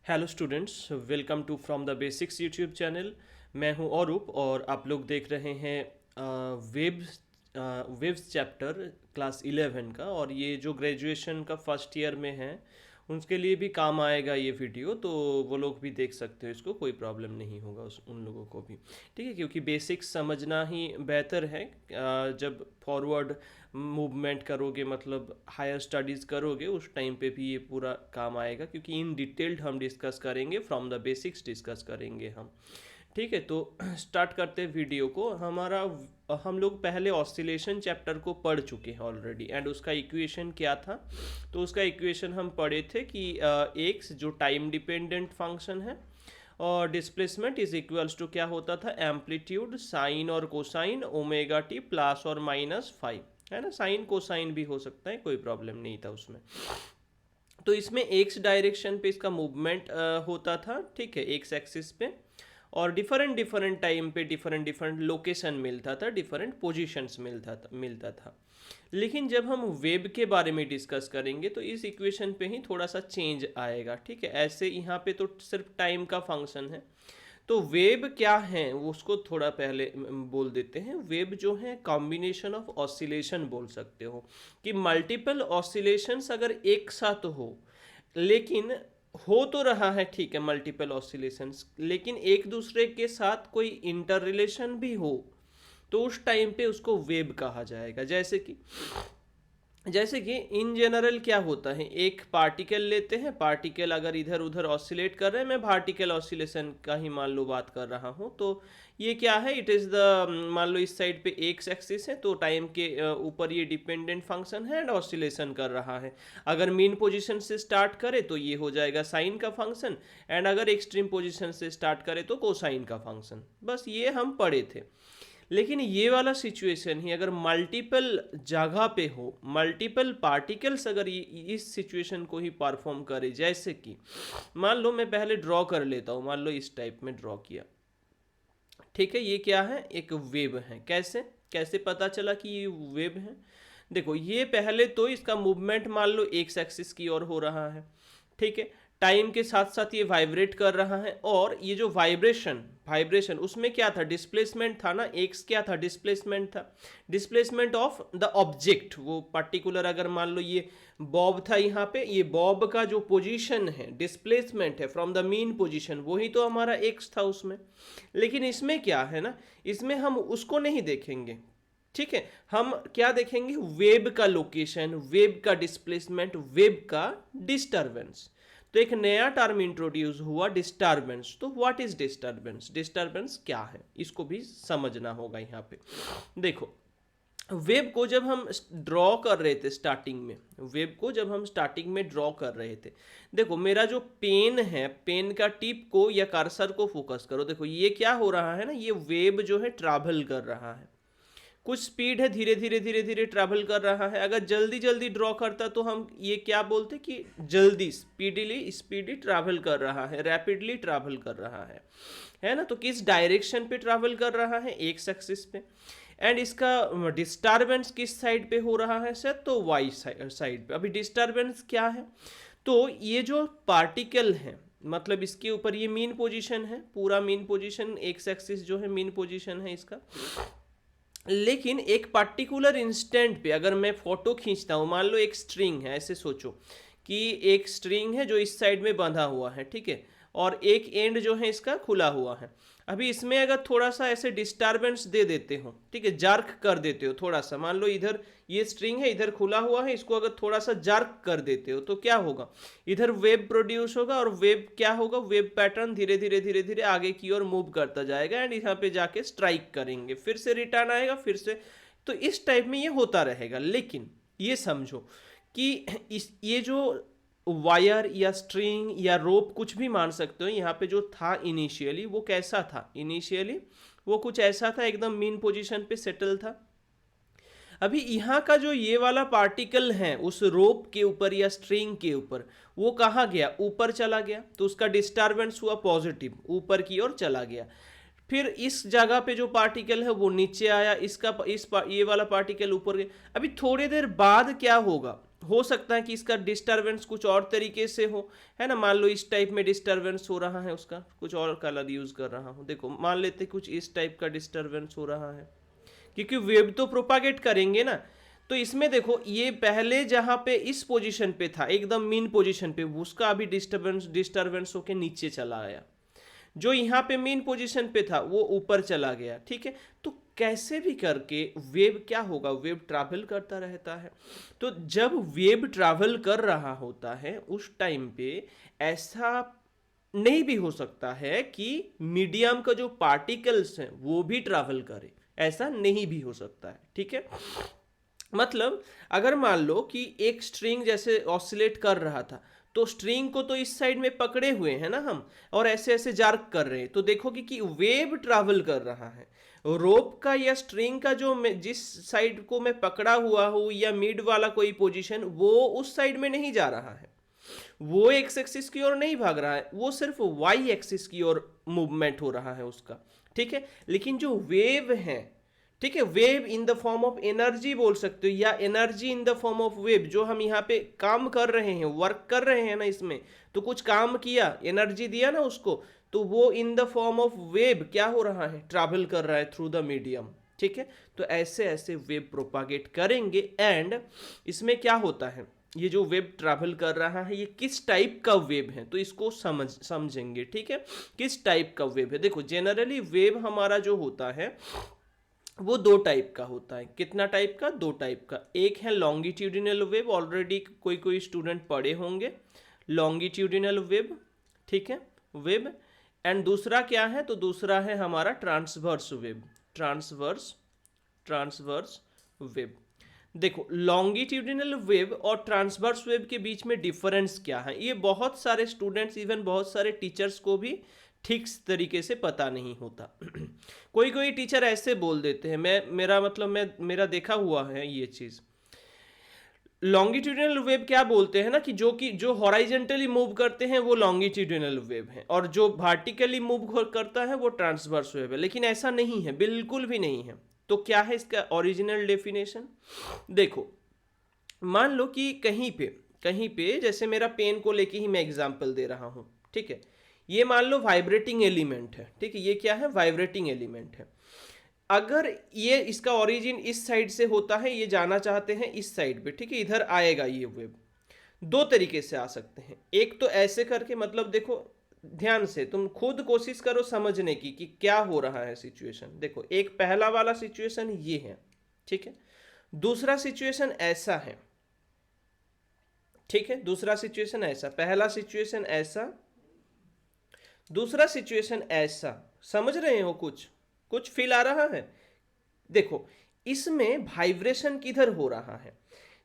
Hello students, welcome to from the basics YouTube channel. मैं हूं औरूप और आप लोग देख रहे हैं वेव्स चैप्टर क्लास 11 का। और ये जो ग्रेजुएशन का फर्स्ट ईयर में है उनके लिए भी काम आएगा ये वीडियो, तो वो लोग भी देख सकते हो इसको, कोई प्रॉब्लम नहीं होगा उन लोगों को भी। ठीक है, क्योंकि बेसिक्स समझना ही बेहतर है। जब फॉरवर्ड मूवमेंट करोगे, मतलब हायर स्टडीज़ करोगे, उस टाइम पे भी ये पूरा काम आएगा, क्योंकि इन डिटेल्ड हम डिस्कस करेंगे, फ्रॉम द बेसिक्स डिस्कस करेंगे हम। ठीक है, तो स्टार्ट करते हैं वीडियो को। हम लोग पहले ऑसिलेशन चैप्टर को पढ़ चुके हैं ऑलरेडी, एंड उसका इक्वेशन क्या था। तो उसका इक्वेशन हम पढ़े थे कि एक्स जो टाइम डिपेंडेंट फंक्शन है और डिस्प्लेसमेंट इज इक्वल्स टू क्या होता था, एम्पलीट्यूड साइन और कोसाइन ओमेगा टी प्लस और माइनस फाइव, है ना। साइन कोसाइन भी हो सकता है, कोई प्रॉब्लम नहीं था उसमें। तो इसमें एक्स डायरेक्शन पे इसका मूवमेंट होता था, ठीक है, एक्स एक्सिस पे। और डिफरेंट डिफरेंट टाइम पे डिफरेंट डिफरेंट लोकेशन मिलता था, डिफरेंट पोजीशंस मिलता था। लेकिन जब हम वेब के बारे में डिस्कस करेंगे तो इस इक्वेशन पे ही थोड़ा सा चेंज आएगा। ठीक है, ऐसे यहाँ पे तो सिर्फ टाइम का फंक्शन है। तो वेब क्या है वो उसको थोड़ा पहले बोल देते हैं। वेब जो है कॉम्बिनेशन ऑफ ऑसिलेशन बोल सकते हो, कि मल्टीपल ऑसिलेशंस अगर एक साथ हो, लेकिन हो तो रहा है, ठीक है, मल्टीपल ऑसिलेशंस, लेकिन एक दूसरे के साथ कोई इंटर रिलेशन भी हो, तो उस टाइम पे उसको वेब कहा जाएगा। जैसे कि इन जनरल क्या होता है, एक पार्टिकल लेते हैं, पार्टिकल अगर इधर उधर ऑसिलेट कर रहे हैं, मैं पार्टिकल ऑसिलेशन का ही मान लो बात कर रहा हूँ, तो ये क्या है, इट इज़ द, मान लो इस साइड पे एक्स एक्सिस है, तो टाइम के ऊपर ये डिपेंडेंट फंक्शन है एंड ऑसिलेशन कर रहा है। अगर मीन पोजीशन से स्टार्ट करे तो ये हो जाएगा साइन का फंक्शन, एंड अगर एक्सट्रीम पोजीशन से स्टार्ट करे तो कोसाइन का फंक्शन। बस ये हम पढ़े थे। लेकिन ये वाला सिचुएशन ही अगर मल्टीपल जगह पे हो, मल्टीपल पार्टिकल्स अगर इस सिचुएशन को ही परफॉर्म करे, जैसे कि मान लो मैं पहले ड्रॉ कर लेता हूँ, मान लो इस टाइप में ड्रॉ किया, ठीक है, ये क्या है, एक वेव है। कैसे कैसे पता चला कि ये वेव है? देखो, ये पहले तो इसका मूवमेंट मान लो एक्स एक्सिस की ओर हो रहा है, ठीक है। टाइम के साथ साथ ये वाइब्रेट कर रहा है, और ये जो वाइब्रेशन वाइब्रेशन उसमें क्या था, डिस्प्लेसमेंट था ना। एक्स क्या था, डिस्प्लेसमेंट था, डिस्प्लेसमेंट ऑफ द ऑब्जेक्ट। वो पर्टिकुलर अगर मान लो ये बॉब था यहाँ पे, ये बॉब का जो पोजीशन है, डिस्प्लेसमेंट है फ्रॉम द मीन पोजीशन, वही तो हमारा एक्स था उसमें। लेकिन इसमें क्या है ना, इसमें हम उसको नहीं देखेंगे, ठीक है। हम क्या देखेंगे, वेब का लोकेशन, वेब का डिस्प्लेसमेंट, वेब का डिस्टरबेंस। तो एक नया टर्म इंट्रोड्यूस हुआ, डिस्टरबेंस। तो व्हाट इज डिस्टरबेंस, डिस्टरबेंस क्या है, इसको भी समझना होगा यहाँ पे। देखो, वेब को जब हम ड्रॉ कर रहे थे स्टार्टिंग में, वेब को जब हम स्टार्टिंग में ड्रॉ कर रहे थे, देखो मेरा जो पेन है, पेन का टिप को या कर्सर को फोकस करो, देखो ये क्या हो रहा है ना, ये वेब जो है ट्रैवल कर रहा है, कुछ स्पीड है, धीरे धीरे धीरे धीरे ट्रैवल कर रहा है। अगर जल्दी जल्दी ड्रॉ करता तो हम ये क्या बोलते कि जल्दी, स्पीडीली स्पीडी ट्रैवल कर रहा है, रैपिडली ट्रैवल कर रहा है ना। तो किस डायरेक्शन पे ट्रैवल कर रहा है, एक्स एक्सिस पे। एंड इसका डिस्टर्बेंस किस साइड पे हो रहा है सर, तो वाई साइड पे। अभी डिस्टर्बेंस क्या है, तो ये जो पार्टिकल है, मतलब इसके ऊपर ये मीन पोजीशन है, पूरा मीन पोजीशन, एक्स एक्सिस जो है मीन पोजीशन है इसका। लेकिन एक पर्टिकुलर इंस्टेंट पे अगर मैं फोटो खींचता हूँ, मान लो एक स्ट्रिंग है, ऐसे सोचो कि एक स्ट्रिंग है जो इस साइड में बंधा हुआ है, ठीक है, और एक एंड जो है इसका खुला हुआ है। अभी इसमें अगर थोड़ा सा ऐसे डिस्टरबेंस दे देते हो, ठीक है, जर्क कर देते हो थोड़ा सा, मान लो इधर ये स्ट्रिंग है, इधर खुला हुआ है, इसको अगर थोड़ा सा जर्क कर देते हो तो क्या होगा, इधर वेब प्रोड्यूस होगा, और वेब क्या होगा, वेब पैटर्न धीरे धीरे धीरे धीरे आगे की ओर मूव करता जाएगा, एंड यहाँ पे जाके स्ट्राइक करेंगे, फिर से रिटर्न आएगा, फिर से। तो इस टाइप में ये होता रहेगा। लेकिन ये समझो कि ये जो वायर या स्ट्रिंग या रोप, कुछ भी मान सकते हो, यहाँ पे जो था इनिशियली वो कैसा था, इनिशियली वो कुछ ऐसा था, एकदम मीन पोजीशन पे सेटल था। अभी यहाँ का जो ये वाला पार्टिकल है उस रोप के ऊपर या स्ट्रिंग के ऊपर, वो कहाँ गया, ऊपर चला गया, तो उसका डिस्टरबेंस हुआ पॉजिटिव, ऊपर की ओर चला गया। फिर इस जगह पे जो पार्टिकल है वो नीचे आया, ये वाला पार्टिकल ऊपर गया। अभी थोड़ी देर बाद क्या होगा, हो सकता है कि इसका डिस्टरबेंस कुछ और तरीके से हो, है ना। मान लो इस टाइप में डिस्टरबेंस हो रहा है, उसका कुछ और कलर यूज कर रहा हूँ, देखो मान लेते कुछ इस टाइप का डिस्टरबेंस हो रहा है, क्योंकि वेव तो प्रोपागेट करेंगे ना। तो इसमें देखो ये पहले जहां पे इस पोजीशन पे था एकदम मीन पोजीशन पे, उसका अभी डिस्टरबेंस होके नीचे चला आया, जो यहाँ पे मेन पोजीशन पे था वो ऊपर चला गया, ठीक है। तो कैसे भी करके वेव क्या होगा, वेव ट्रैवल करता रहता है। तो जब वेव ट्रैवल कर रहा होता है उस टाइम पे ऐसा नहीं भी हो सकता है कि मीडियम का जो पार्टिकल्स हैं वो भी ट्रैवल करे, ऐसा नहीं भी हो सकता है, ठीक है। मतलब अगर मान लो कि एक स्ट्रिंग जैसे ऑसिलेट कर रहा था, तो स्ट्रिंग को तो इस साइड में पकड़े हुए हैं ना हम, और ऐसे ऐसे जार्क कर रहे हैं, तो देखोगे कि वेव ट्रैवल कर रहा है। रोप का या स्ट्रिंग का जो जिस साइड को मैं पकड़ा हुआ हूँ या मिड वाला कोई पोजीशन, वो उस साइड में नहीं जा रहा है, वो एक्स एक्सिस की ओर नहीं भाग रहा है, वो सिर्फ वाई एक्सिस की ओर मूवमेंट हो रहा है उसका, ठीक है। लेकिन जो वेव है, ठीक है, wave in the form of energy बोल सकते हो, या energy in the form of wave, जो हम यहाँ पे काम कर रहे हैं, वर्क कर रहे हैं ना इसमें, तो कुछ काम किया, एनर्जी दिया ना उसको, तो वो in the form of wave क्या हो रहा है, ट्रैवल कर रहा है थ्रू द मीडियम, ठीक है। तो ऐसे ऐसे वेव प्रोपागेट करेंगे, एंड इसमें क्या होता है, ये जो वेव ट्रैवल कर रहा है ये किस टाइप का वेव है, तो इसको समझेंगे, ठीक है। किस टाइप का वेव है, देखो जनरली वेव हमारा जो होता है वो दो टाइप का होता है। कितना टाइप का, दो टाइप का। एक है लॉन्गिट्यूडिनल वेव, ऑलरेडी कोई कोई स्टूडेंट पढ़े होंगे लॉन्गिट्यूडिनल वेव, ठीक है, वेव। एंड दूसरा क्या है, तो दूसरा है हमारा ट्रांसवर्स वेव, ट्रांसवर्स वेव। देखो लॉन्गिट्यूडिनल वेव और ट्रांसवर्स वेव के बीच में डिफरेंस क्या है, ये बहुत सारे स्टूडेंट्स, इवन बहुत सारे टीचर्स को भी ठीक तरीके से पता नहीं होता। कोई कोई टीचर ऐसे बोल देते हैं, मेरा देखा हुआ है ये चीज़। लॉन्गिट्यूडिनल वेव क्या बोलते हैं ना, कि जो हॉराइजेंटली मूव करते हैं वो लॉन्गिट्यूडिनल वेव है, और जो वर्टिकली मूव करता है वो ट्रांसवर्स वेव है। लेकिन ऐसा नहीं है, बिल्कुल भी नहीं है। तो क्या है इसका ओरिजिनल डेफिनेशन, देखो मान लो कि कहीं पे जैसे मेरा पेन को लेके ही मैं एग्जांपल दे रहा हूं, ठीक है। ये मान लो वाइब्रेटिंग एलिमेंट है, ठीक है, ये क्या है, वाइब्रेटिंग एलिमेंट है। अगर ये इसका ओरिजिन इस साइड से होता है, ये जाना चाहते हैं इस साइड पे, ठीक है, इधर आएगा ये वेव। दो तरीके से आ सकते हैं, एक तो ऐसे करके, मतलब देखो ध्यान से तुम खुद कोशिश करो समझने की कि क्या हो रहा है सिचुएशन। देखो एक पहला वाला सिचुएशन ये है, ठीक है, दूसरा सिचुएशन ऐसा है, ठीक है, दूसरा सिचुएशन ऐसा, पहला सिचुएशन ऐसा, दूसरा सिचुएशन ऐसा। समझ रहे हो, कुछ फील आ रहा है। देखो इसमें वाइब्रेशन किधर हो रहा है,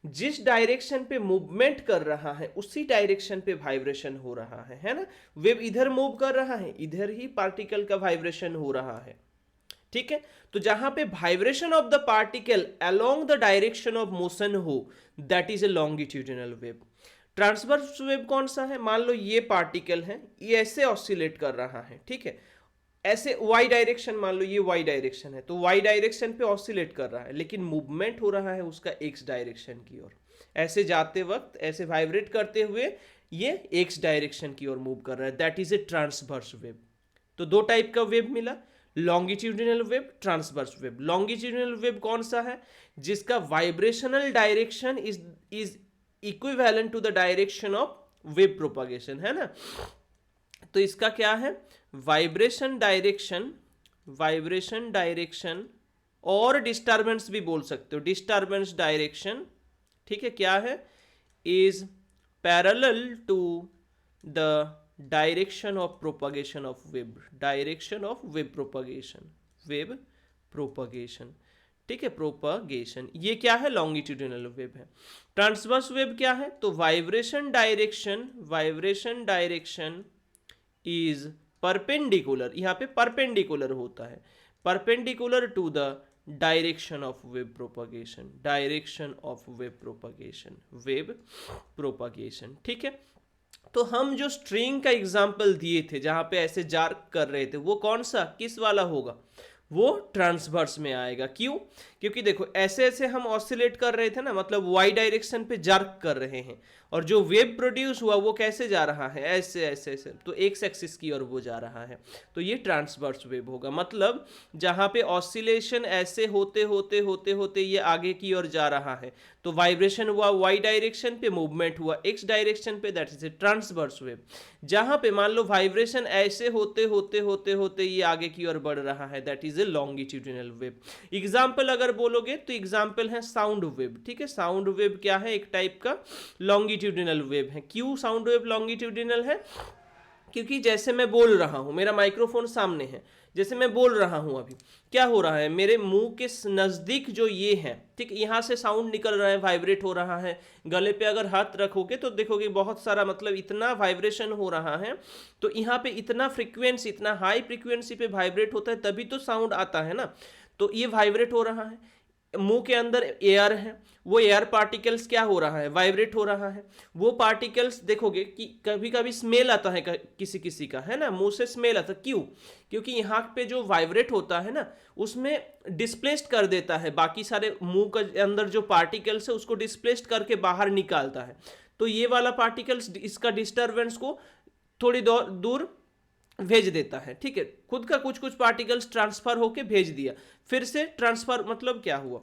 जिस डायरेक्शन पे मूवमेंट कर रहा है उसी डायरेक्शन पे वाइब्रेशन हो रहा है ना। वेव इधर मूव कर रहा है, इधर ही पार्टिकल का वाइब्रेशन हो रहा है, ठीक है। तो जहां पे vibration of the particle along the direction of motion हो, that is a longitudinal wave. Transverse wave कौन सा है, मान लो ये पार्टिकल है, ये ऐसे ऑसिलेट कर रहा है, ठीक है, ऐसे वाई डायरेक्शन, मान लो ये वाई डायरेक्शन है, तो वाई डायरेक्शन पे ऑसिलेट कर रहा है, लेकिन मूवमेंट हो रहा है उसका एक्स डायरेक्शन की ओर। ऐसे जाते वक्त, ऐसे वाइब्रेट करते हुए ये एक्स डायरेक्शन की ओर मूव कर रहा है, that is a transverse wave. तो दो टाइप का वेव मिला, longitudinal wave, transverse wave. Longitudinal wave कौन सा है, जिसका vibrational direction is equivalent to the direction of wave propagation, है ना। तो इसका क्या है, वाइब्रेशन डायरेक्शन और डिस्टर्बेंस भी बोल सकते हो, डिस्टर्बेंस डायरेक्शन, ठीक है, क्या है, is parallel to the direction of propagation of wave, direction of wave propagation, ठीक है, प्रोपागेशन। ये क्या है, लॉन्गिट्यूडिनल वेव है। ट्रांसवर्स वेव क्या है, तो वाइब्रेशन डायरेक्शन इज परपेंडिकुलर, यहाँ पे परपेंडिकुलर होता है, perpendicular to the direction of wave propagation, ठीक है। तो हम जो स्ट्रिंग का एग्जाम्पल दिए थे जहां पे ऐसे जार्क कर रहे थे, वो कौन सा, किस वाला होगा, वो ट्रांसवर्स में आएगा। क्यों? क्योंकि देखो ऐसे ऐसे हम ऑसिलेट कर रहे थे ना, मतलब वाई डायरेक्शन पे जर्क कर रहे हैं, और जो वेव प्रोड्यूस हुआ वो कैसे जा रहा है, ऐसे ऐसे ऐसे, तो एक्स एक्सिस की ओर वो जा रहा है, तो ये ट्रांसवर्स वेव होगा। मतलब जहाँ पे ऑसिलेशन ऐसे होते होते होते होते ये आगे की ओर जा रहा है, तो वाइब्रेशन हुआ वाई डायरेक्शन पे, मूवमेंट हुआ एक्स डायरेक्शन पे, that is a transverse wave. जहाँ पे मान लो वाइब्रेशन ऐसे होते होते होते होते ये आगे की ओर बढ़ रहा है, that is a longitudinal wave. Example अगर बोलोगे तो एग्जाम्पल है साउंड वेव। ठीक है, साउंड वेव क्या है? एक टाइप का लॉन्गिट्यूडिनल वेव है। क्यों साउंड वेव लॉन्गिट्यूडिनल है? क्योंकि जैसे मैं बोल रहा हूं, मेरा माइक्रोफोन सामने है, जैसे मैं बोल रहा हूं, अभी क्या हो रहा है, मेरे मुंह के नजदीक जो ये है, ठीक, यहां से साउंड निकल रहा है, वाइब्रेट हो रहा है। गले पे अगर हाथ रखोगे तो देखोगे बहुत सारा, मतलब इतना वाइब्रेशन हो रहा है, तो यहाँ पे इतना फ्रीक्वेंसी, इतना हाई फ्रीक्वेंसी पे वाइब्रेट होता है, तभी तो साउंड आता है ना। तो ये वाइब्रेट हो रहा है, मुंह के अंदर एयर है, वो एयर पार्टिकल्स क्या हो रहा है, वाइब्रेट हो रहा है। वो पार्टिकल्स देखोगे कि कभी कभी स्मेल आता है, किसी किसी का है ना, मुंह से स्मेल आता। क्यों? क्योंकि यहाँ पे जो वाइब्रेट होता है ना, उसमें डिस्प्लेस्ड कर देता है, बाकी सारे मुंह के अंदर जो पार्टिकल्स है उसको डिस्प्लेस्ड करके बाहर निकालता है। तो ये वाला पार्टिकल्स इसका डिस्टर्बेंस को थोड़ी दूर भेज देता है। ठीक है, खुद का कुछ कुछ पार्टिकल्स ट्रांसफर होके भेज दिया, फिर से ट्रांसफर, मतलब क्या हुआ,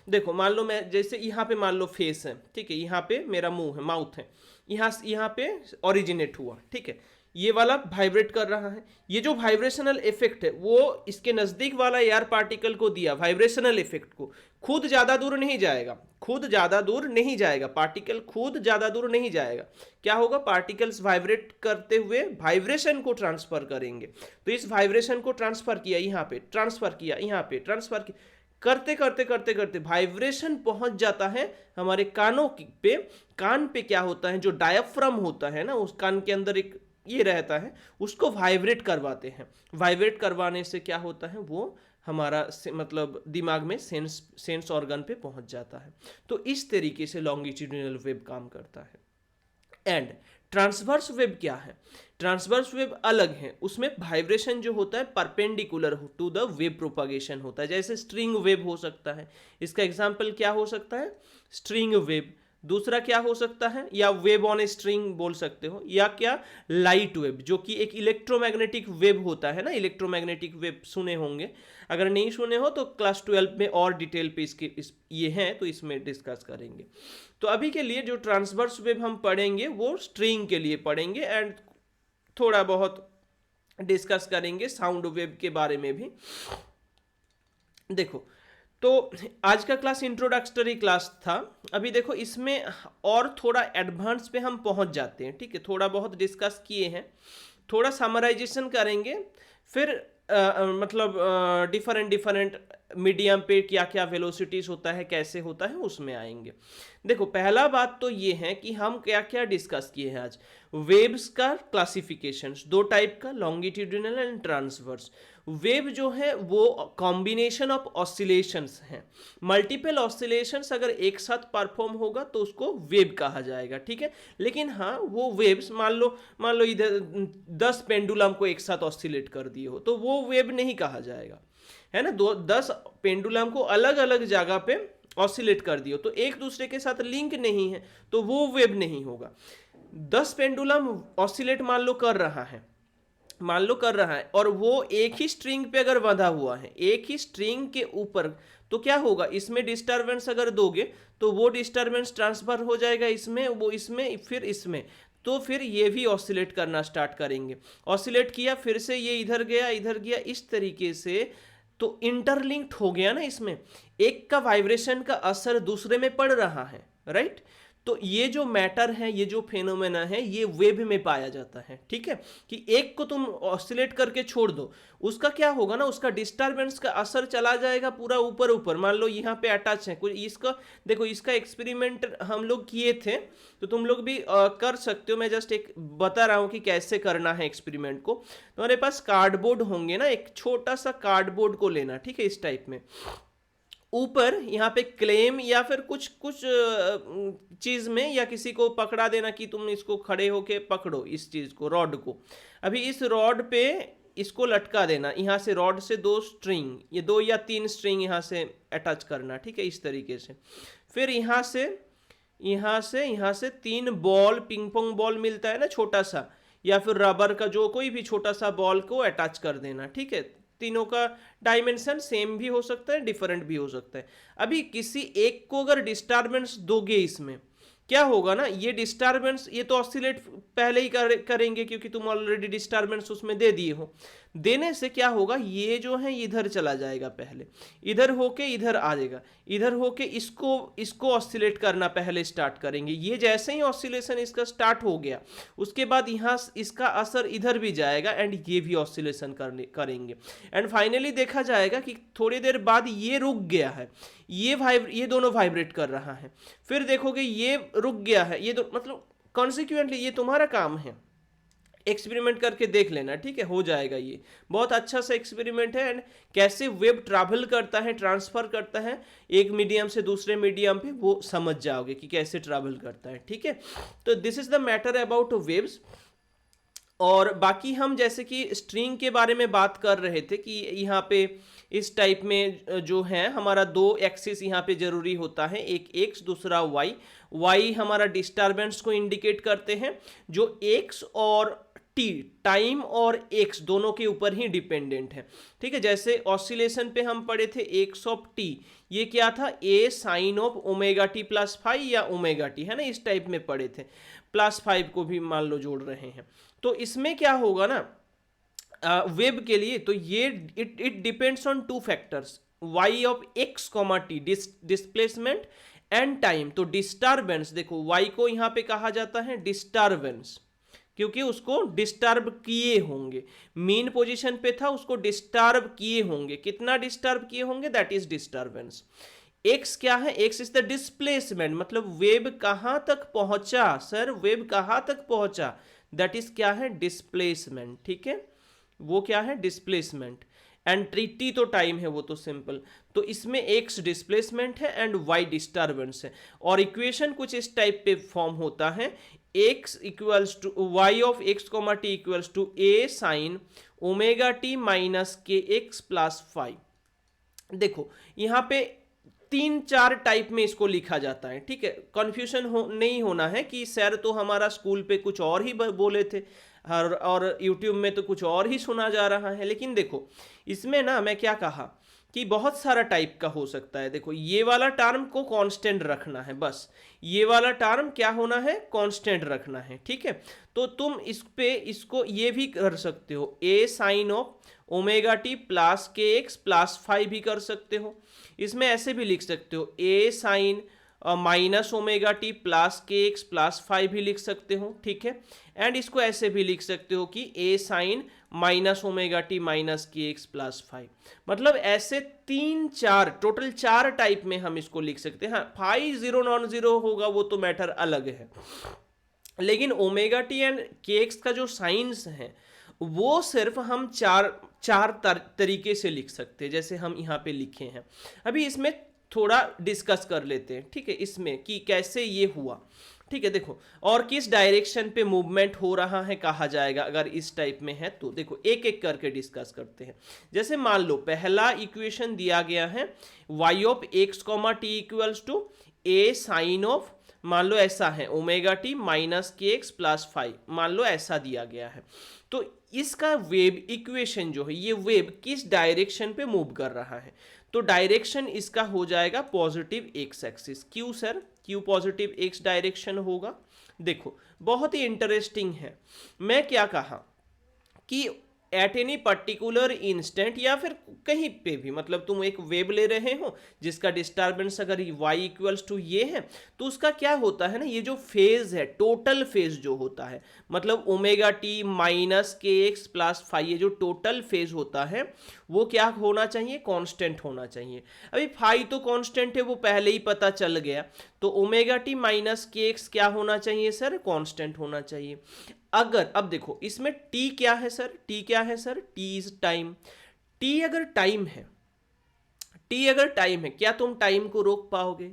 देखो मान लो मैं जैसे यहाँ पे मान लो फेस है, ठीक है, यहाँ पे मेरा मुंह है, माउथ है, यहाँ पे ओरिजिनेट हुआ, ठीक है, ये वाला वाइब्रेट कर रहा है। ये जो वाइब्रेशनल इफेक्ट है वो इसके नजदीक वाला एयर पार्टिकल को दिया, वाइब्रेशनल इफेक्ट को। खुद ज्यादा दूर नहीं जाएगा, खुद ज्यादा दूर नहीं जाएगा, पार्टिकल खुद ज्यादा दूर नहीं जाएगा। क्या होगा, पार्टिकल्स वाइब्रेट करते हुए वाइब्रेशन को ट्रांसफर करेंगे। तो इस वाइब्रेशन को ट्रांसफर किया यहाँ पे, ट्रांसफर किया यहाँ पे, ट्रांसफर किया, करते करते करते करते वाइब्रेशन पहुंच जाता है हमारे कानों पे। कान पे क्या होता है, जो डायफ्राम होता है ना, उस कान के अंदर एक ये रहता है, उसको वाइब्रेट करवाते हैं। वाइब्रेट करवाने से क्या होता है, वो हमारा मतलब दिमाग में सेंस ऑर्गन पे पहुंच जाता है। तो इस तरीके से लॉन्गिट्यूडिनल वेव काम करता है। एंड ट्रांसवर्स वेव क्या है? ट्रांसवर्स वेव अलग है, उसमें वाइब्रेशन जो होता है perpendicular to the wave propagation होता है। जैसे स्ट्रिंग वेव हो सकता है, इसका एग्जांपल क्या हो सकता है, स्ट्रिंग वेव। दूसरा क्या हो सकता है, या वेव ऑन ए स्ट्रिंग बोल सकते हो, या क्या, लाइट वेव, जो कि एक इलेक्ट्रोमैग्नेटिक वेव होता है ना। इलेक्ट्रोमैग्नेटिक वेव सुने होंगे, अगर नहीं सुने हो तो क्लास 12 में और डिटेल पे ये हैं तो इसमें डिस्कस करेंगे। तो अभी के लिए जो ट्रांसवर्स वेव हम पढ़ेंगे वो स्ट्रिंग के लिए पढ़ेंगे, एंड थोड़ा बहुत डिस्कस करेंगे साउंड वेव के बारे में भी। देखो, तो आज का क्लास इंट्रोडक्टरी क्लास था। अभी देखो इसमें और थोड़ा एडवांस पे हम पहुंच जाते हैं। ठीक है, थोड़ा बहुत डिस्कस किए हैं, थोड़ा समराइजेशन करेंगे, फिर मतलब डिफरेंट डिफरेंट मीडियम पे क्या क्या वेलोसिटीज होता है, कैसे होता है, उसमें आएंगे। देखो पहला बात तो ये है कि हम क्या क्या डिस्कस किए हैं आज। वेव्स का क्लासिफिकेशंस, दो टाइप का, लॉन्गिट्यूडिनल एंड ट्रांसवर्स। वेव जो है वो कॉम्बिनेशन ऑफ ऑसिलेशंस हैं। मल्टीपल ऑसिलेशंस अगर एक साथ परफॉर्म होगा तो उसको वेव कहा जाएगा। ठीक है, लेकिन हाँ वो वेव्स मान लो इधर 10 पेंडुलम को एक साथ ऑसिलेट कर दिए हो तो वो वेव नहीं कहा जाएगा, है ना। 10 पेंडुलम को अलग अलग जगह पे ऑसिलेट कर दियो तो एक दूसरे के साथ लिंक नहीं है तो वो वेव नहीं होगा। 10 पेंडुलम ऑसिलेट मान लो कर रहा है, और वो एक ही स्ट्रिंग पे अगर बंधा हुआ है, एक ही स्ट्रिंग के ऊपर, तो क्या होगा, इसमें डिस्टरबेंस अगर दोगे तो वो डिस्टरबेंस ट्रांसफर हो जाएगा इसमें, वो इसमें, फिर इसमें, तो फिर ये भी ऑसिलेट करना स्टार्ट करेंगे। ऑसिलेट किया, फिर से ये इधर गया इधर गया, इस तरीके से तो इंटरलिंक्ड हो गया ना। इसमें एक का वाइब्रेशन का असर दूसरे में पड़ रहा है, राइट। तो ये जो मैटर है, ये जो फेनोमेना है, ये वेव में पाया जाता है। ठीक है, कि एक को तुम ऑसिलेट करके छोड़ दो, उसका क्या होगा ना, उसका डिस्टरबेंस का असर चला जाएगा पूरा ऊपर ऊपर। मान लो यहाँ पे अटैच है कुछ, इसका देखो, इसका एक्सपेरिमेंट हम लोग किए थे, तो तुम लोग भी कर सकते हो। मैं जस्ट एक बता रहा हूँ कि कैसे करना है एक्सपेरिमेंट को। तुम्हारे पास कार्डबोर्ड होंगे ना, एक छोटा सा कार्डबोर्ड को लेना, ठीक है, इस टाइप में। ऊपर यहाँ पे क्लेम या फिर कुछ कुछ चीज में, या किसी को पकड़ा देना कि तुम इसको खड़े होके पकड़ो इस चीज को, रॉड को। अभी इस रॉड पे इसको लटका देना, यहाँ से रॉड से 2 स्ट्रिंग, ये 2 या 3 स्ट्रिंग यहाँ से अटैच करना, ठीक है, इस तरीके से। फिर यहाँ से 3 बॉल, पिंग पोंग बॉल मिलता है ना छोटा सा, या फिर रबर का जो कोई भी छोटा सा बॉल को अटैच कर देना, ठीक है। तीनों का डायमेंशन सेम भी हो सकता है, डिफरेंट भी हो सकता है। अभी किसी एक को अगर डिस्टर्बेंस दोगे, इसमें क्या होगा ना, ये डिस्टर्बेंस ये तो ऑसिलेट पहले ही करेंगे क्योंकि तुम ऑलरेडी डिस्टर्बेंस उसमें दे दिए हो। देने से क्या होगा, ये जो है इधर चला जाएगा, पहले इधर होके इधर आ जाएगा, इधर होके इसको ऑसिलेट करना पहले स्टार्ट करेंगे। ये जैसे ही ऑसिलेशन इसका स्टार्ट हो गया, उसके बाद यहाँ इसका असर इधर भी जाएगा एंड ये भी ऑसिलेशन करेंगे। एंड फाइनली देखा जाएगा कि थोड़ी देर बाद ये रुक गया है, ये दोनों वाइब्रेट कर रहा है। फिर देखोगे ये रुक गया है, ये मतलब कॉन्सिक्वेंटली ये तुम्हारा काम है, एक्सपेरिमेंट करके देख लेना, ठीक है, हो जाएगा। ये बहुत अच्छा सा एक्सपेरिमेंट है एंड कैसे वेव ट्रैवल करता है, ट्रांसफर करता है एक मीडियम से दूसरे मीडियम पे, वो समझ जाओगे कि कैसे ट्रैवल करता है, ठीक है। तो this is the matter about waves. और बाकी हम जैसे कि स्ट्रिंग के बारे में बात कर रहे थे कि यहाँ पे इस टाइप में जो है हमारा 2 एक्सिस यहाँ पे जरूरी होता है, एक एक्स दूसरा वाई। वाई हमारा डिस्टर्बेंस को इंडिकेट करते हैं, जो एक्स और टी, टाइम और एक्स दोनों के ऊपर ही डिपेंडेंट है, ठीक है। जैसे ऑसिलेशन पे हम पढ़े थे एक्स ऑफ टी, ये क्या था, A sine of omega T plus 5 या ओमेगा टी, है ना, इस टाइप में पढ़े थे। प्लस 5 को भी मान लो जोड़ रहे हैं, तो इसमें क्या होगा ना, वेब के लिए तो ये it depends on 2 factors, Y of X comma T, displacement and time. तो डिस्टर्बेंस देखो, वाई को यहाँ पे कहा जाता है डिस्टर्बेंस, क्योंकि उसको डिस्टर्ब किए होंगे, मीन पोजीशन पे था, उसको डिस्टर्ब किए होंगे। कितना डिस्टर्ब किए होंगे, दैट इज डिस्टर्बेंस। एक्स क्या है, एक्स इज द डिस्प्लेसमेंट, मतलब वेब कहां तक पहुंचा सर, वेब कहां तक पहुंचा, दैट इज क्या है, डिस्प्लेसमेंट, ठीक है, वो क्या है, डिस्प्लेसमेंट। एंड टी तो टाइम है, वो तो सिंपल। तो इसमें एक्स डिस्प्लेसमेंट है एंड वाई डिस्टर्बेंस है। और इक्वेशन कुछ इस टाइप पे फॉर्म होता है, X equals to Y of X comma T equals to A sine omega T minus K X plus 5। देखो यहाँ पे 3-4 टाइप में इसको लिखा जाता है, ठीक है। कन्फ्यूजन नहीं होना है कि सर तो हमारा स्कूल पे कुछ और ही बोले थे और यूट्यूब में तो कुछ और ही सुना जा रहा है। लेकिन देखो इसमें ना मैं क्या कहा कि बहुत सारा टाइप का हो सकता है। देखो ये वाला टर्म को कांस्टेंट रखना है, बस ये वाला टर्म क्या होना है, कांस्टेंट रखना है, ठीक है। तो तुम इसको ये भी कर सकते हो, A sine of omega T plus K X plus 5 भी कर सकते हो। इसमें ऐसे भी लिख सकते हो, A sine minus omega T plus K X plus 5 भी लिख सकते हो, ठीक है। एंड इसको ऐसे भी लिख सकते हो कि A sine minus omega T minus K X plus 5। मतलब ऐसे 3-4 टोटल 4 टाइप में हम इसको लिख सकते हैं। हाँ, 5 0 नॉन जीरो होगा वो तो मैटर अलग है, लेकिन ओमेगा टी एंड के एक्स का जो साइंस है वो सिर्फ हम चार तरीके से लिख सकते हैं, जैसे हम यहाँ पे लिखे हैं। अभी इसमें थोड़ा डिस्कस कर लेते हैं, ठीक है, इसमें कि कैसे ये हुआ, ठीक है। देखो और किस डायरेक्शन पे मूवमेंट हो रहा है कहा जाएगा अगर इस टाइप में है तो। देखो एक एक करके डिस्कस करते हैं। जैसे मान लो पहला इक्वेशन दिया गया है, y of X comma T equals to A sine of, मान लो ऐसा है, omega T minus K X plus 5, मान लो ऐसा दिया गया है। तो इसका वेव इक्वेशन जो है, ये वेव किस डायरेक्शन पे मूव कर रहा है, तो डायरेक्शन इसका हो जाएगा पॉजिटिव एक्स एक्सिस। क्यों सर, क्यों पॉजिटिव एक्स डायरेक्शन होगा? देखो बहुत ही इंटरेस्टिंग है। मैं क्या कहा कि एट एनी पर्टिकुलर इंस्टेंट या फिर कहीं पे भी, मतलब तुम एक वेव ले रहे हो जिसका डिस्टर्बेंस अगर y इक्वल्स टू ये है, तो उसका क्या होता है ना, ये जो फेज है, टोटल फेज जो होता है, मतलब omega T minus K X plus 5, ये जो टोटल फेज होता है वो क्या होना चाहिए, कांस्टेंट होना चाहिए। अभी 5 तो कांस्टेंट है, वो पहले ही पता चल गया, तो omega T minus K x क्या होना चाहिए सर, कांस्टेंट होना चाहिए। अगर अब देखो इसमें t क्या है सर, t क्या है sir, t is time. t अगर टाइम है, t अगर टाइम है, क्या तुम टाइम को रोक पाओगे?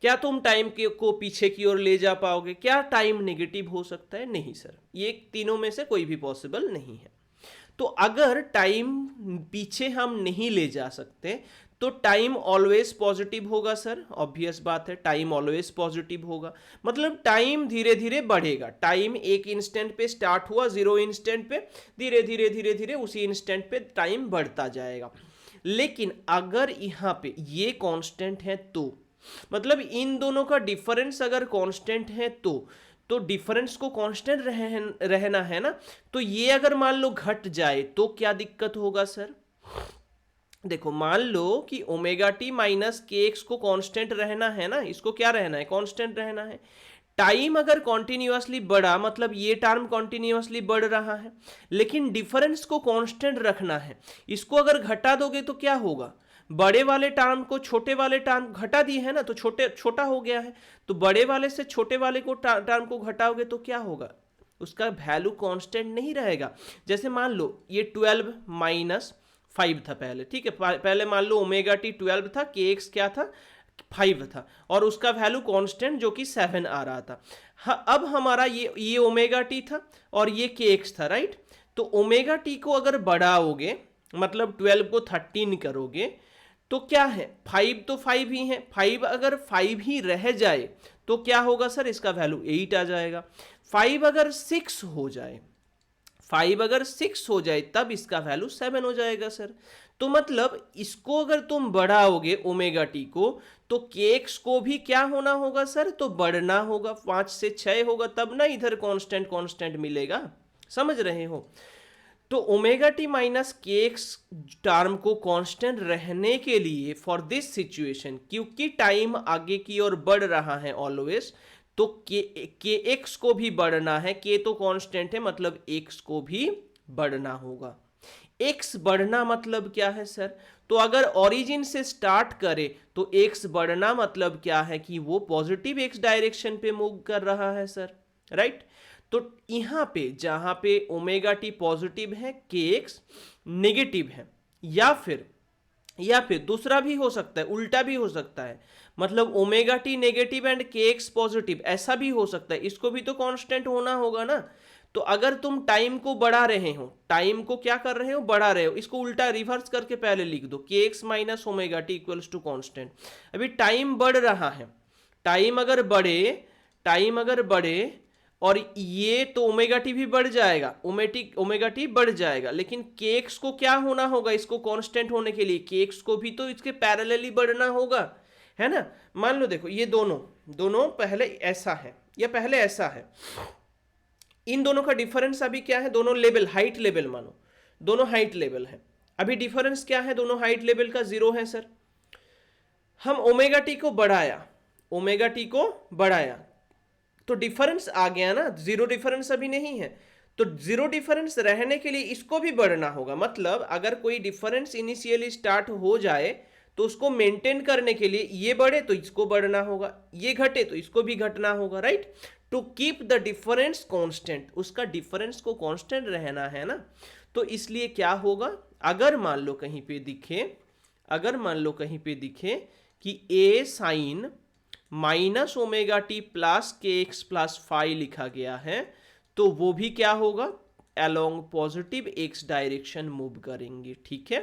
क्या तुम टाइम को पीछे की ओर ले जा पाओगे? क्या टाइम नेगेटिव हो सकता है? नहीं सर, ये तीनों में से कोई भी पॉसिबल नहीं है। तो अगर टाइम पीछे हम नहीं ले जा सकते तो टाइम ऑलवेज पॉजिटिव होगा सर, ऑब्वियस बात है, टाइम ऑलवेज पॉजिटिव होगा। मतलब टाइम धीरे धीरे बढ़ेगा, टाइम एक इंस्टेंट पे स्टार्ट हुआ 0 इंस्टेंट पे, धीरे धीरे धीरे धीरे उसी इंस्टेंट पे टाइम बढ़ता जाएगा। लेकिन अगर यहाँ पे ये कांस्टेंट है तो मतलब इन दोनों का डिफरेंस अगर कांस्टेंट है तो डिफरेंस को कांस्टेंट रहना है ना, तो ये अगर मान लो घट जाए तो क्या दिक्कत होगा सर? देखो मान लो कि omega T minus K x को कांस्टेंट रहना है ना, इसको क्या रहना है? कांस्टेंट रहना है। टाइम अगर कॉन्टिन्यूसली बढ़ा मतलब ये टर्म कॉन्टिन्यूसली बढ़ रहा है, लेकिन डिफरेंस को कांस्टेंट रखना है। इसको अगर घटा दोगे तो क्या होगा? बड़े वाले टर्म को छोटे वाले टर्म घटा दिए है ना, तो छोटा हो गया है, तो बड़े वाले से छोटे वाले को टर्म को घटाओगे तो क्या होगा? उसका वैल्यू कांस्टेंट नहीं रहेगा। जैसे मान लो ये 12 माइनस 5 था पहले, ठीक है, पहले मान लो ओमेगा टी 12 था, के एक्स क्या था? 5 था, और उसका वैल्यू कांस्टेंट जो कि 7 आ रहा था। हाँ, अब हमारा ये ओमेगा टी था और ये के एक्स था, राइट? तो ओमेगा टी को अगर बढ़ाओगे मतलब 12 को 13 करोगे तो क्या है? 5 तो 5 ही है, 5 अगर 5 ही रह जाए तो क्या होगा सर? इसका वैल्यू 8 आ जाएगा। 5 अगर 6 हो जाए, 5 अगर 6 हो जाए तब इसका वैल्यू 7 हो जाएगा सर। तो मतलब इसको अगर तुम बढ़ाओगे ओमेगा टी को तो केक्स को भी क्या होना होगा सर? तो बढ़ना होगा, 5 से 6 होगा तब ना इधर कांस्टेंट मिलेगा। समझ रहे हो? तो omega T minus K x term को कांस्टेंट रहने के लिए फॉर दिस सिचुएशन, क्योंकि टाइम आगे की ओर बढ़ रहा है ऑलवेज, तो के एक्स को भी बढ़ना है। के तो कांस्टेंट है मतलब एक्स को भी बढ़ना होगा। एक्स बढ़ना मतलब क्या है सर? तो अगर ओरिजिन से स्टार्ट करे तो एक्स बढ़ना मतलब क्या है कि वो पॉजिटिव एक्स डायरेक्शन पे मूव कर रहा है सर, राइट? तो यहां पे जहां पे ओमेगा टी पॉजिटिव है, के एक्स नेगेटिव है, या फिर दूसरा भी हो सकता है, उल्टा भी हो सकता है, मतलब ओमेगा टी नेगेटिव एंड के एक्स पॉजिटिव, ऐसा भी हो सकता है। इसको भी तो कांस्टेंट होना होगा ना। तो अगर तुम टाइम को बढ़ा रहे हो, टाइम को क्या कर रहे हो? बढ़ा रहे हो, इसको उल्टा रिवर्स करके पहले लिख दो, K X minus omega T equals to constant. अभी टाइम बढ़ रहा है, टाइम अगर बढ़े और ये तो ओमेगा टी भी बढ़ जाएगा, ओमेगा टी बढ़ जाएगा, लेकिन के एक्स को क्या होना होगा? इसको कांस्टेंट होने के लिए के एक्स को भी तो इसके पैरेलली बढ़ना होगा, है ना? मान लो देखो ये दोनों पहले ऐसा है या पहले ऐसा है, इन दोनों का डिफरेंस अभी क्या है? दोनों लेवल, हाइट लेवल मानो, दोनों हाइट लेवल है। अभी डिफरेंस क्या है? दोनों हाइट लेवल का 0 है सर। हम ओमेगा टी को बढ़ाया तो डिफरेंस आ गया ना, 0 डिफरेंस अभी नहीं है, तो 0 डिफरेंस रहने के लिए इसको भी बढ़ना होगा। मतलब अगर कोई डिफरेंस इनिशियली स्टार्ट हो जाए तो उसको मेंटेन करने के लिए ये बढ़े तो इसको बढ़ना होगा, ये घटे तो इसको भी घटना होगा, right? To keep the difference constant, उसका डिफरेंस को कांस्टेंट रहना है ना। तो इसलिए क्या होगा? अगर मान लो कहीं पे दिखे कि A sine minus omega T plus K X plus 5 लिखा गया है, तो वो भी क्या होगा? Along positive X direction move करेंगे, ठीक है?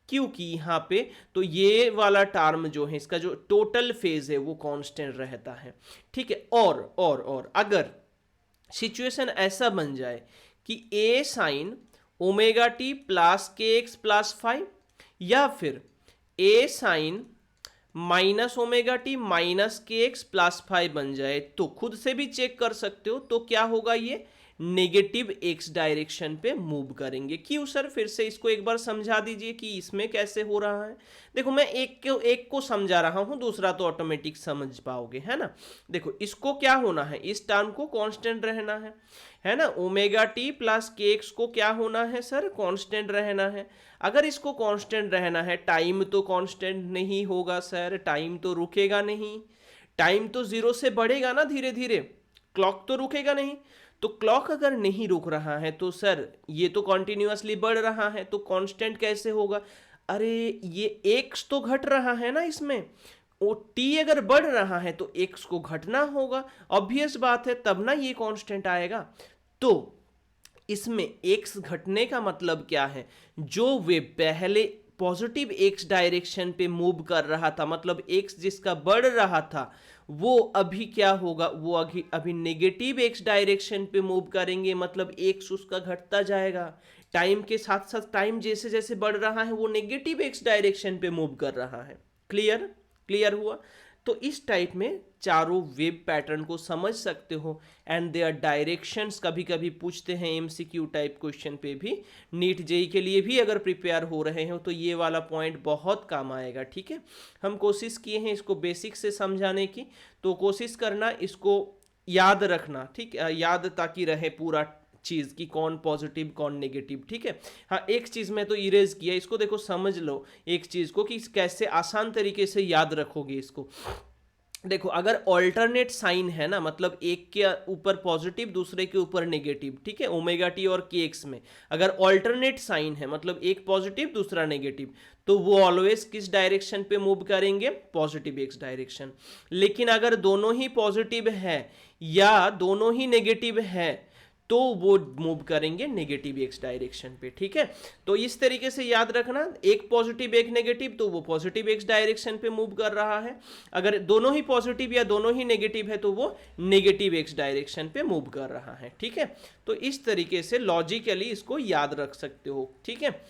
क्योंकि यहाँ पे तो ये वाला टर्म जो है, इसका जो टोटल फेज है वो कांस्टेंट रहता है, ठीक है? और अगर सिचुएशन ऐसा बन जाए कि A sine omega T plus K X plus 5 या फिर A sine minus omega T minus K X plus 5 बन जाए, तो खुद से भी चेक कर सकते हो। तो क्या होगा? ये नेगेटिव एक्स डायरेक्शन पे मूव करेंगे। क्यों सर? फिर से इसको एक बार समझा दीजिए कि इसमें कैसे हो रहा है। देखो मैं एक को समझा रहा हूं, दूसरा तो ऑटोमेटिक समझ पाओगे, है ना? देखो इसको क्या होना है? इस टर्म को कांस्टेंट रहना है ना? Omega T plus K x को क्या होना है सर? कांस्टेंट रहना है। अगर इसको कांस्टेंट रहना है, टाइम तो कांस्टेंट नहीं होगा सर, टाइम तो रुकेगा नहीं, टाइम तो 0 से बढ़ेगा ना धीरे धीरे, क्लॉक तो रुकेगा नहीं। तो क्लॉक अगर नहीं रुक रहा है तो सर ये तो कॉन्टिन्यूसली बढ़ रहा है, तो कांस्टेंट कैसे होगा? अरे ये एक्स तो घट रहा है ना इसमें, वो टी अगर बढ़ रहा है तो एक्स को घटना होगा, ऑब्वियस बात है, तब ना ये कांस्टेंट आएगा। तो इसमें एक्स घटने का मतलब क्या है, जो वेव पहले पॉजिटिव एक्स डायरेक्शन पे मूव कर रहा था, मतलब एक्स जिसका बढ़ रहा था, वो अभी क्या होगा, वो अभी नेगेटिव एक्स डायरेक्शन पे मूव करेंगे, मतलब एक्स उसका घटता जाएगा। टाइम के साथ साथ टाइम जैसे जैसे बढ़ रहा है वो नेगेटिव एक्स डायरेक्शन पे मूव कर रहा है। क्लियर? क्लियर हुआ? तो इस टाइप में चारों वेव पैटर्न को समझ सकते हो, एंड देयर डायरेक्शंस कभी कभी पूछते हैं एमसीक्यू टाइप क्वेश्चन पे भी, नीट जेई के लिए भी अगर प्रिपेयर हो रहे हो तो ये वाला पॉइंट बहुत काम आएगा। ठीक है, हम कोशिश किए हैं इसको बेसिक से समझाने की, तो कोशिश करना इसको याद रखना, ठीक है, याद ताकि रहे पूरा चीज की कौन पॉजिटिव कौन नेगेटिव। ठीक है, हाँ एक चीज मैं तो इरेज किया, इसको देखो समझ लो एक चीज को कि कैसे आसान तरीके से याद रखोगे इसको। देखो अगर ऑल्टरनेट साइन है ना, मतलब एक के ऊपर पॉजिटिव दूसरे के ऊपर नेगेटिव, ठीक है, ओमेगा टी और के एक्स में अगर ऑल्टरनेट साइन है, मतलब एक पॉजिटिव दूसरा नेगेटिव, तो वो ऑलवेज किस डायरेक्शन पे मूव करेंगे, पॉजिटिव एक्स डायरेक्शन। लेकिन अगर दोनों ही पॉजिटिव है या दोनों ही नेगेटिव है तो वो मूव करेंगे नेगेटिव एक्स डायरेक्शन पे। ठीक है, तो इस तरीके से याद रखना, एक पॉजिटिव एक नेगेटिव तो वो पॉजिटिव एक्स डायरेक्शन पे मूव कर रहा है, अगर दोनों ही पॉजिटिव या दोनों ही नेगेटिव है तो वो नेगेटिव एक्स डायरेक्शन पे मूव कर रहा है। ठीक है, तो इस तरीके से लॉजिकली इसको याद रख सकते हो। ठीक है,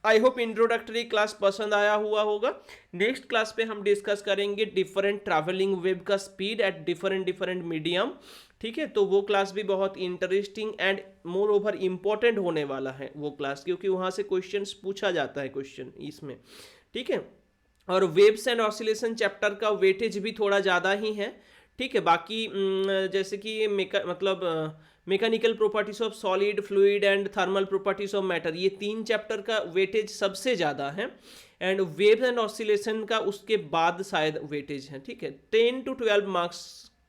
आई होप इंट्रोडक्टरी क्लास पसंद आया हुआ होगा। नेक्स्ट क्लास पे हम डिस्कस करेंगे डिफरेंट ट्रैवलिंग वेव का speed at different different medium. ठीक है, तो वो क्लास भी बहुत interesting and more over important होने वाला है वो क्लास, क्योंकि वहाँ से क्वेश्चंस पूछा जाता है क्वेश्चन इसमें। ठीक है, और वेव्स एंड ऑसिलेशन चैप्टर का वेटेज भी थोड़ा ज़्यादा ही है। ठीक है, बाकी जैसे कि mechanical properties of solid fluid and thermal properties of matter, ये तीन चैप्टर का वेटेज सबसे ज़्यादा है, एंड वेव्स एंड ऑसिलेशन का उसके बाद शायद वेटेज है। ठीक है, 10 to 12 मार्क्स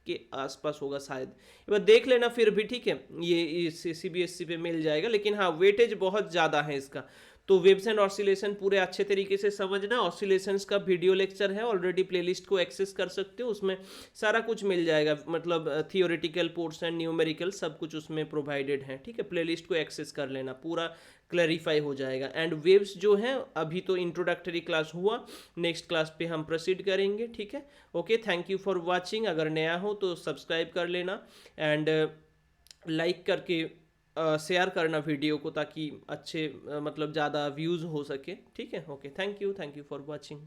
के आसपास होगा शायद, एक बार देख लेना फिर भी। ठीक है, ये सीबीएसई पे मिल जाएगा, लेकिन हाँ वेटेज बहुत ज़्यादा है इसका। तो वेव्स एंड ऑसिलेशन पूरे अच्छे तरीके से समझना। ऑसिलेशंस का वीडियो लेक्चर है ऑलरेडी, प्लेलिस्ट को एक्सेस कर सकते हो, उसमें सारा कुछ मिल जाएगा, मतलब थियोरेटिकल पोर्शन न्यूमेरिकल सब कुछ उसमें प्रोवाइडेड है। ठीक है, प्लेलिस्ट को एक्सेस कर लेना, पूरा क्लैरिफाई हो जाएगा। एंड वेव्स जो है अभी तो इंट्रोडक्टरी क्लास हुआ, नेक्स्ट क्लास पे हम प्रोसीड करेंगे। ठीक है, okay, thank you for watching. अगर नया हो तो सब्सक्राइब कर लेना, एंड लाइक करके शेयर करना वीडियो को, ताकि अच्छे मतलब ज़्यादा व्यूज़ हो सके। ठीक है, okay, thank you for watching.